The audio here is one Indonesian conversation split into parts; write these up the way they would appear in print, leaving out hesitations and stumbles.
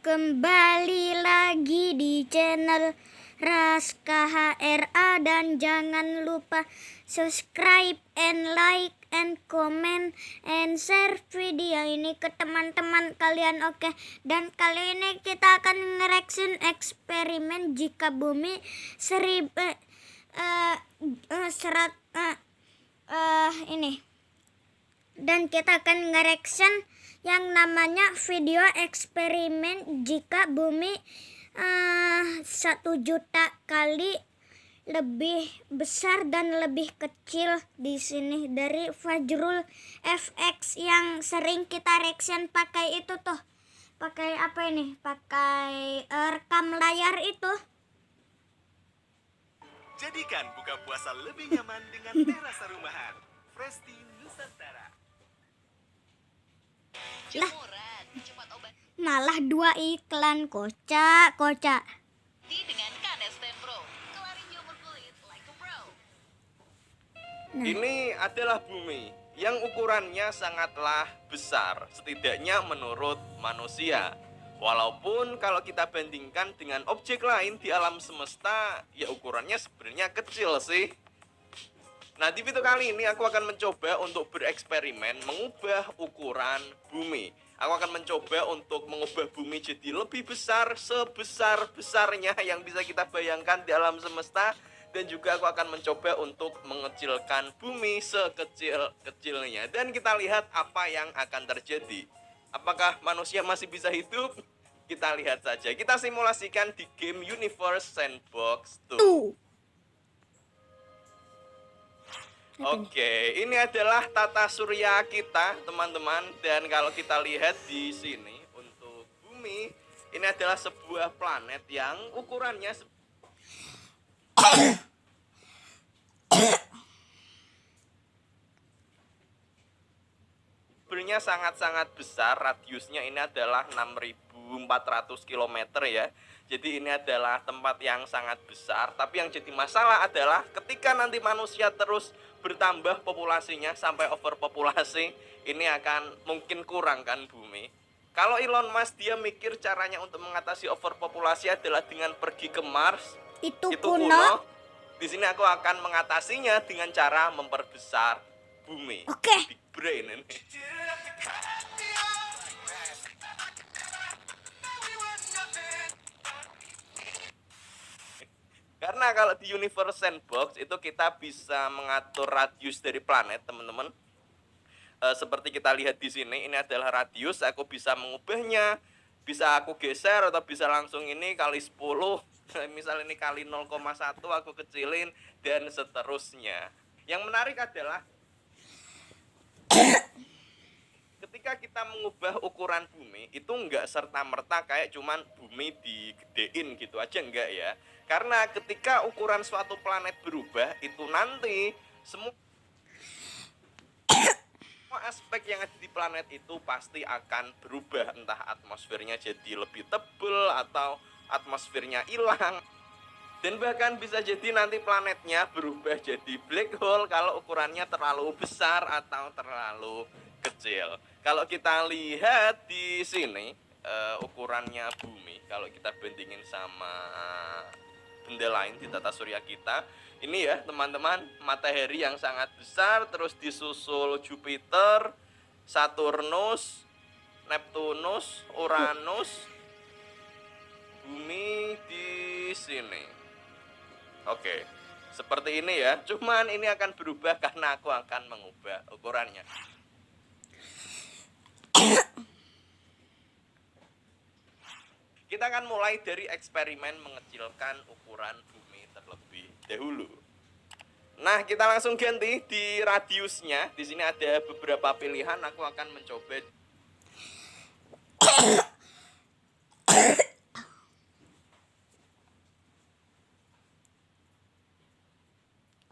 kembali lagi di channel Raska HRA, dan jangan lupa subscribe and like and comment and share video ini ke teman-teman kalian. Oke, dan kali ini kita akan nge-reaction eksperimen jika bumi ini, dan kita akan nge-reaction yang namanya video eksperimen jika bumi 1 juta kali lebih besar dan lebih kecil. Di sini dari Fajrul FX yang sering kita reaction pakai itu tuh, pakai apa ini, pakai rekam layar itu. Jadikan buka puasa lebih nyaman dengan terasa rumahan. Fresti Nusantara. Malah 2 iklan, kocak. Dengan Canesten Pro. Kelarin jamur kulit like a pro. Ini adalah bumi yang ukurannya sangatlah besar, setidaknya menurut manusia. Walaupun kalau kita bandingkan dengan objek lain di alam semesta, ya ukurannya sebenarnya kecil sih. Nah, di video kali ini aku akan mencoba untuk bereksperimen mengubah ukuran bumi. Aku akan mencoba untuk mengubah bumi jadi lebih besar, sebesar-besarnya yang bisa kita bayangkan di alam semesta. Dan juga aku akan mencoba untuk mengecilkan bumi sekecil-kecilnya. Dan kita lihat apa yang akan terjadi. Apakah manusia masih bisa hidup? Kita lihat saja. Kita simulasikan di game Universe Sandbox 2. Oke, ini adalah tata surya kita, teman-teman. Dan kalau kita lihat di sini untuk bumi, ini adalah sebuah planet yang ukurannya sebenarnya sangat-sangat besar. Radiusnya ini adalah 6.400 km ya. Jadi ini adalah tempat yang sangat besar. Tapi yang jadi masalah adalah ketika nanti manusia terus bertambah populasinya sampai overpopulasi, ini akan mungkin kurang kan bumi. Kalau Elon Musk dia mikir caranya untuk mengatasi overpopulasi adalah dengan pergi ke Mars. Itu kuno. Di sini aku akan mengatasinya dengan cara memperbesar bumi. Oke. Big brain ini. Karena kalau di Universe Sandbox itu kita bisa mengatur radius dari planet, teman-teman. Seperti kita lihat di sini, ini adalah radius. Aku bisa mengubahnya, bisa aku geser atau bisa langsung ini kali 10. Misal ini kali 0,1 aku kecilin dan seterusnya. Yang menarik adalah ketika kita mengubah ukuran bumi itu enggak serta-merta kayak cuman bumi digedein gitu aja, enggak ya. Karena ketika ukuran suatu planet berubah itu nanti semua aspek yang ada di planet itu pasti akan berubah. Entah atmosfernya jadi lebih tebal atau atmosfernya hilang. Dan bahkan bisa jadi nanti planetnya berubah jadi black hole kalau ukurannya terlalu besar atau terlalu kecil. Kalau kita lihat di sini ukurannya bumi, kalau kita bandingin sama benda lain di tata surya kita, ini ya teman-teman, matahari yang sangat besar, terus disusul Jupiter, Saturnus, Neptunus, Uranus, bumi di sini. Oke, seperti ini ya. Cuman ini akan berubah karena aku akan mengubah ukurannya. Kita akan mulai dari eksperimen mengecilkan ukuran bumi terlebih dahulu. Nah, kita langsung ganti di radiusnya. Di sini ada beberapa pilihan. Aku akan mencoba.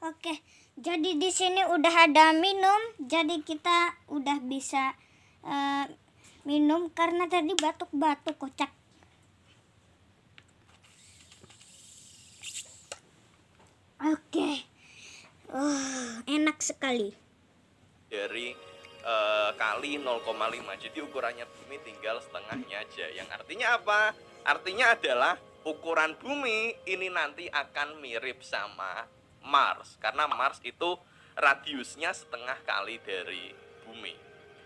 Oke, jadi di sini udah ada minum, jadi kita udah bisa minum karena tadi batuk-batuk, kocak. Oke, enak sekali. Dari kali 0,5. Jadi ukurannya bumi tinggal setengahnya aja. Yang artinya apa? Artinya adalah ukuran bumi ini nanti akan mirip sama Mars. Karena Mars itu radiusnya setengah kali dari bumi.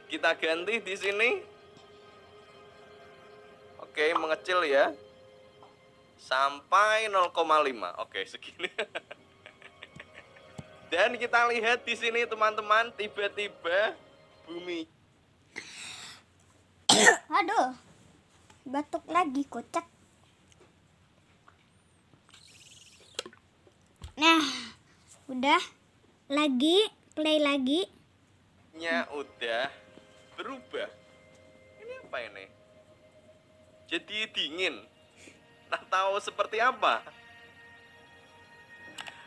Kita ganti di sini. Oke, mengecil ya. Sampai 0,5. Oke, segini. Dan kita lihat di sini teman-teman, tiba-tiba bumi. Aduh, batuk lagi kocak. Nah, udah lagi, play lagi. Nya udah berubah. Ini apa ini? Jadi dingin. Atau seperti apa?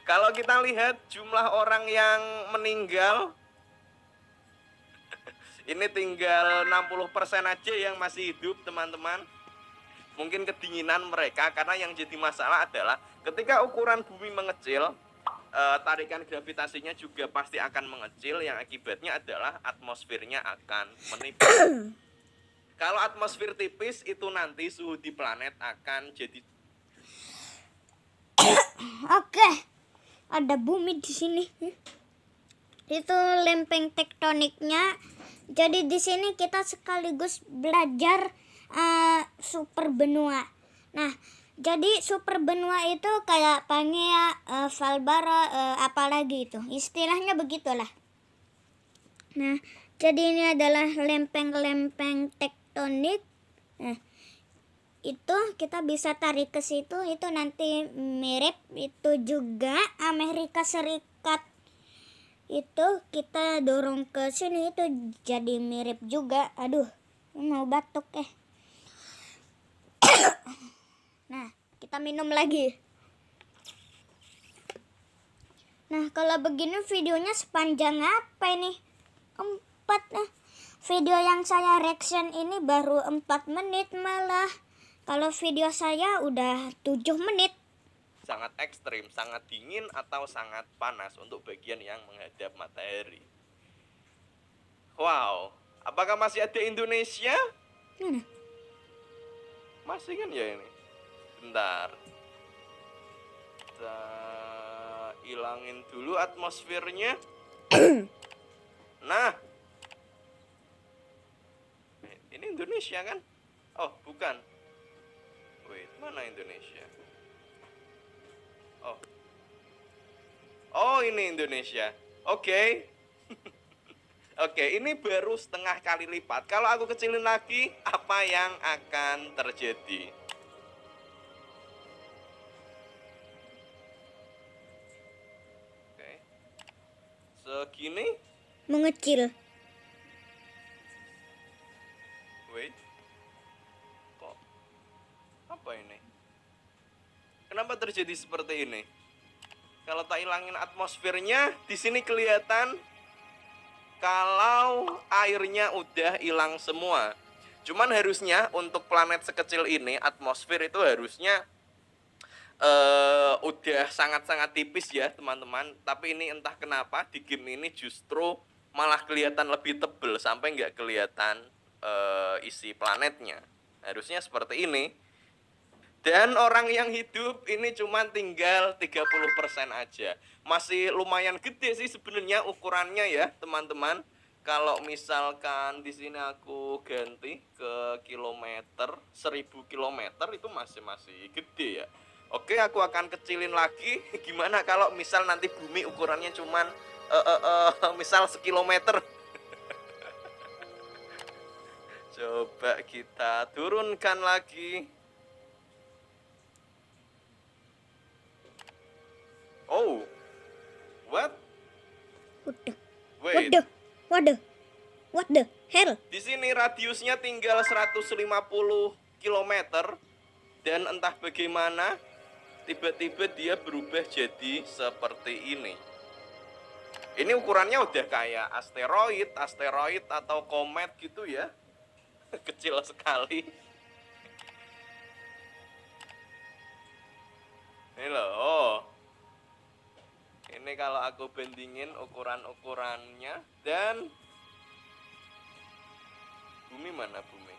Kalau kita lihat jumlah orang yang meninggal, ini tinggal 60% aja yang masih hidup teman-teman. Mungkin kedinginan mereka, karena yang jadi masalah adalah ketika ukuran bumi mengecil, tarikan gravitasinya juga pasti akan mengecil, yang akibatnya adalah atmosfernya akan menipis. Kalau atmosfer tipis itu nanti suhu di planet akan jadi. Oke, ada bumi di sini. Itu lempeng tektoniknya. Jadi di sini kita sekaligus belajar super benua. Nah, jadi super benua itu kayak Pangea, Valbara, apalagi itu. Istilahnya begitulah. Nah, jadi ini adalah lempeng-lempeng tektonik. Nah, itu kita bisa tarik ke situ, itu nanti mirip. Itu juga Amerika Serikat, itu kita dorong ke sini, itu jadi mirip juga. Aduh, mau batuk Nah, kita minum lagi. Nah, kalau begini videonya sepanjang apa ini? 4. Video yang saya reaction ini baru 4 menit malah. Kalau video saya udah 7 menit. Sangat ekstrim, sangat dingin atau sangat panas untuk bagian yang menghadap matahari. Wow, apakah masih ada Indonesia? Mana? Masih kan ya ini? Bentar. Kita hilangin dulu atmosfernya. Nah. Ini Indonesia kan? Oh, bukan. Wait, mana Indonesia? Oh. Oh, ini Indonesia. Oke. Oke, ini baru setengah kali lipat. Kalau aku kecilin lagi, apa yang akan terjadi? Oke. Segini? Mengecil. Wait. Kok? Apa ini? Kenapa terjadi seperti ini? Kalau tak hilangin atmosfernya, di sini kelihatan kalau airnya udah hilang semua. Cuman harusnya untuk planet sekecil ini, atmosfer itu harusnya udah sangat-sangat tipis ya teman-teman. Tapi ini entah kenapa di game ini justru malah kelihatan lebih tebel sampai nggak kelihatan isi planetnya. Harusnya seperti ini. Dan orang yang hidup ini cuma tinggal 30% aja. Masih lumayan gede sih sebenarnya ukurannya ya, teman-teman. Kalau misalkan di sini aku ganti ke kilometer, 1000 kilometer itu masih gede ya. Oke, aku akan kecilin lagi. Gimana kalau misal nanti bumi ukurannya cuman misal sekilometer. Coba kita turunkan lagi. Oh, what? Wait. Waduh. What the hell? Di sini radiusnya tinggal 150 km dan entah bagaimana tiba-tiba dia berubah jadi seperti ini. Ini ukurannya udah kayak asteroid atau komet gitu ya. Kecil sekali. Ini loh. Oh. Ini kalau aku bandingin ukuran-ukurannya dan Bumi mana bumi?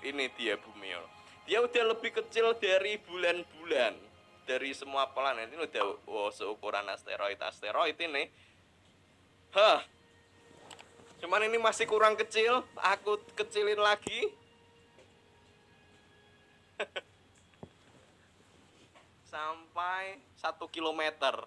Ini dia bumi. Ya. Dia udah lebih kecil dari bulan-bulan, dari semua planet ini udah seukuran asteroid ini. Hah. Cuman ini masih kurang kecil, aku kecilin lagi. Sampai 1 kilometer.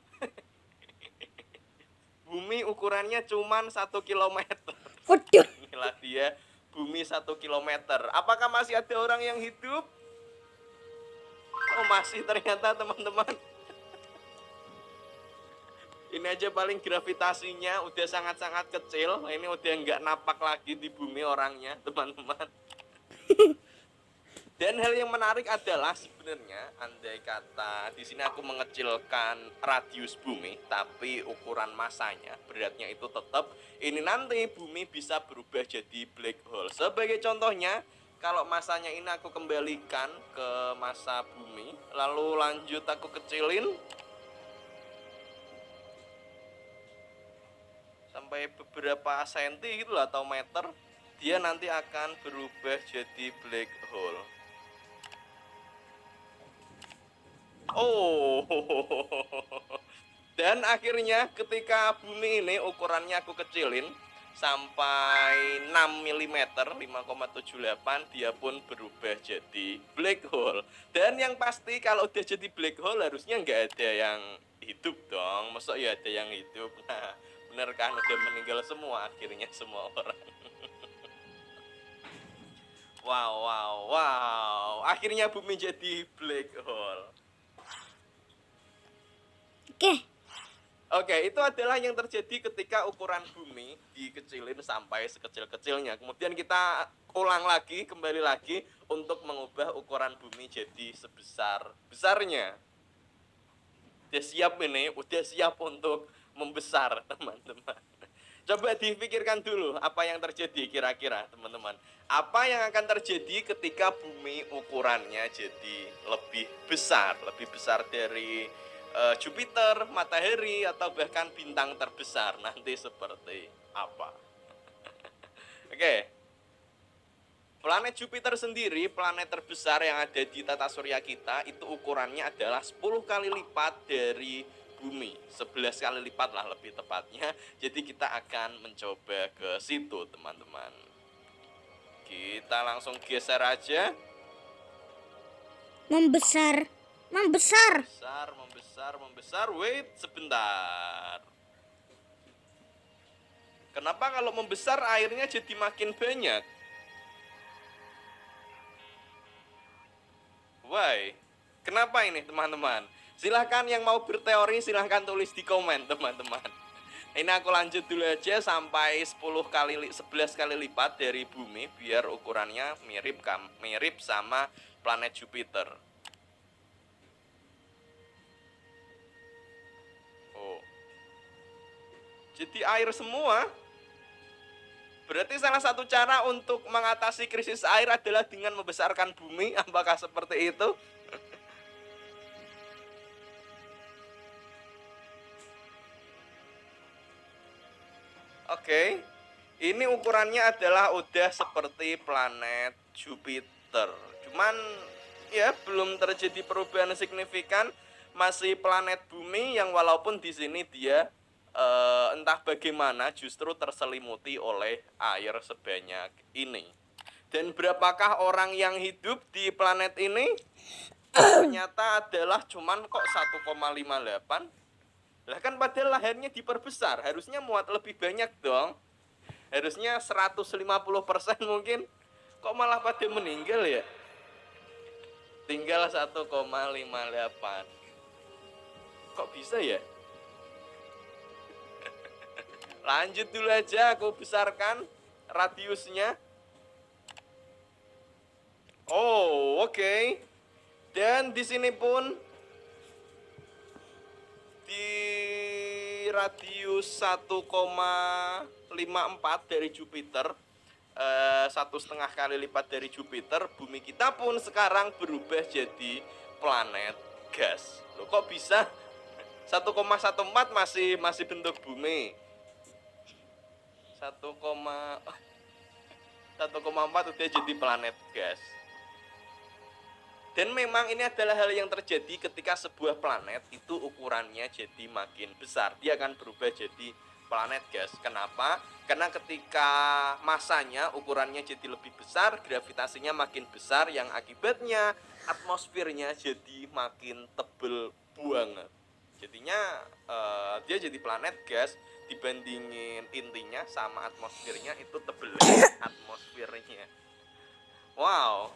Bumi ukurannya cuman 1 kilometer. Waduh. Inilah dia bumi 1 kilometer. Apakah masih ada orang yang hidup? Oh masih ternyata teman-teman. Ini aja paling gravitasinya udah sangat-sangat kecil. Ini udah nggak napak lagi di bumi orangnya teman-teman. Dan hal yang menarik adalah sebenarnya andai kata di sini aku mengecilkan radius bumi, tapi ukuran masanya, beratnya itu tetap ini nanti bumi bisa berubah jadi black hole. Sebagai contohnya, kalau masanya ini aku kembalikan ke masa bumi, lalu lanjut aku kecilin sampai beberapa senti gitu lah, atau meter, dia nanti akan berubah jadi black hole. Oh, dan akhirnya ketika bumi ini ukurannya aku kecilin sampai 6 mm, 5,78, dia pun berubah jadi black hole. Dan yang pasti kalau udah jadi black hole harusnya nggak ada yang hidup dong. Masa ya ada yang hidup? Nah, bener kan, udah meninggal semua akhirnya semua orang. Wow. Akhirnya bumi jadi black hole. Oke, itu adalah yang terjadi ketika ukuran bumi dikecilin sampai sekecil-kecilnya. Kemudian kita kembali lagi untuk mengubah ukuran bumi jadi sebesar-besarnya. Udah siap untuk membesar, teman-teman. Coba dipikirkan dulu apa yang terjadi kira-kira, teman-teman. Apa yang akan terjadi ketika bumi ukurannya jadi lebih besar dari Jupiter, matahari, atau bahkan bintang terbesar nanti seperti apa? Oke. Planet Jupiter sendiri, planet terbesar yang ada di tata surya kita, itu ukurannya adalah 10 kali lipat dari bumi. 11 kali lipat lah lebih tepatnya. Jadi kita akan mencoba ke situ, teman-teman. Kita langsung geser aja. Membesar. Wait sebentar. Kenapa kalau membesar airnya jadi makin banyak? Why? Kenapa ini, teman-teman? Silahkan yang mau berteori silahkan tulis di komen, teman-teman. Ini aku lanjut dulu aja sampai 11 kali lipat dari bumi biar ukurannya mirip sama planet Jupiter. Jadi air semua. Berarti salah satu cara untuk mengatasi krisis air adalah dengan membesarkan bumi. Apakah seperti itu? Oke. Ini ukurannya adalah udah seperti planet Jupiter. Cuman ya belum terjadi perubahan signifikan. Masih planet bumi yang walaupun di sini dia entah bagaimana justru terselimuti oleh air sebanyak ini. Dan berapakah orang yang hidup di planet ini? Ternyata adalah cuman kok 1,58. Lah kan padahal lahannya diperbesar, harusnya muat lebih banyak dong. Harusnya 150% mungkin. Kok malah pada meninggal ya? Tinggal 1,58. Kok bisa ya? Lanjut dulu aja, aku besarkan radiusnya. Oh, oke. Dan di sini pun di radius 1,54 dari Jupiter, 1,5 kali lipat dari Jupiter, bumi kita pun sekarang berubah jadi planet gas. Loh, kok bisa? 1,14 masih bentuk bumi. 1,4 udah jadi planet gas. Dan memang ini adalah hal yang terjadi ketika sebuah planet itu ukurannya jadi makin besar. Dia akan berubah jadi planet gas. Kenapa? Karena ketika masanya ukurannya jadi lebih besar, gravitasinya makin besar, yang akibatnya atmosfernya jadi makin tebel banget. Jadinya dia jadi planet gas, dibandingin intinya sama atmosfernya itu tebelnya atmosfernya. Wow.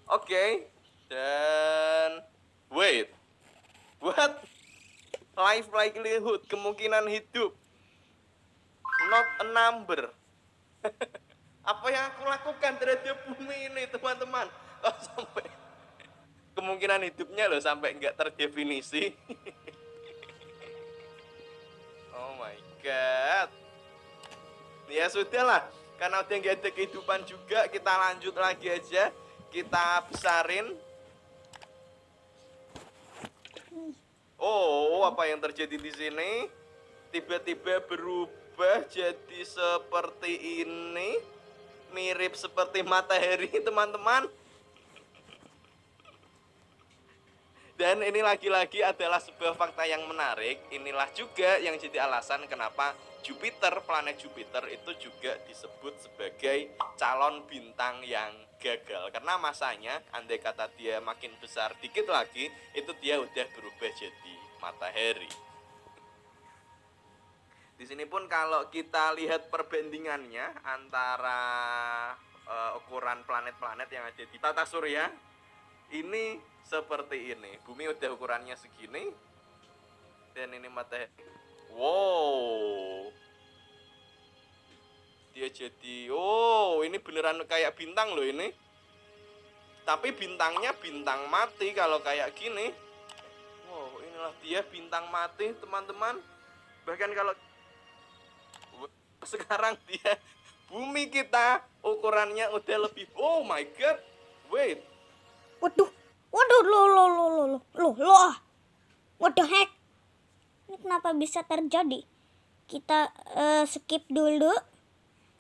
Oke. Dan wait, what? Life likelihood, kemungkinan hidup, not a number. Apa yang aku lakukan terhadap bumi ini, teman-teman? Oh, sampai kemungkinan hidupnya loh sampai nggak terdefinisi. Oh my god. Ya sudahlah, karena udah nggak ada kehidupan juga, kita lanjut lagi aja. Kita besarin. Oh, apa yang terjadi di sini? Tiba-tiba berubah jadi seperti ini. Mirip seperti matahari, teman-teman. Dan ini lagi-lagi adalah sebuah fakta yang menarik. Inilah juga yang jadi alasan kenapa Jupiter, planet Jupiter itu juga disebut sebagai calon bintang yang gagal. Karena masanya, andai kata dia makin besar dikit lagi, itu dia udah berubah jadi matahari. Di sini pun kalau kita lihat perbandingannya antara ukuran planet-planet yang ada di tata surya, ini seperti ini. Bumi udah ukurannya segini, dan ini matahari. Wow, dia jadi, oh ini beneran kayak bintang loh ini. Tapi bintangnya bintang mati kalau kayak gini. Wow, inilah dia bintang mati, teman-teman. Bahkan kalau sekarang dia, bumi kita ukurannya udah lebih, oh my god, wait. Waduh, what the heck? Ini kenapa bisa terjadi? Kita skip dulu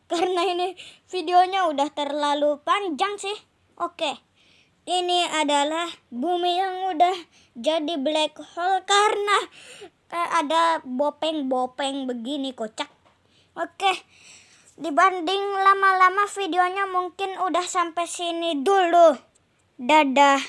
karena ini videonya udah terlalu panjang sih. Oke, ini adalah bumi yang udah jadi black hole karena ada bopeng-bopeng begini, kocak. Oke, dibanding lama-lama videonya mungkin udah sampai sini dulu. Dadah.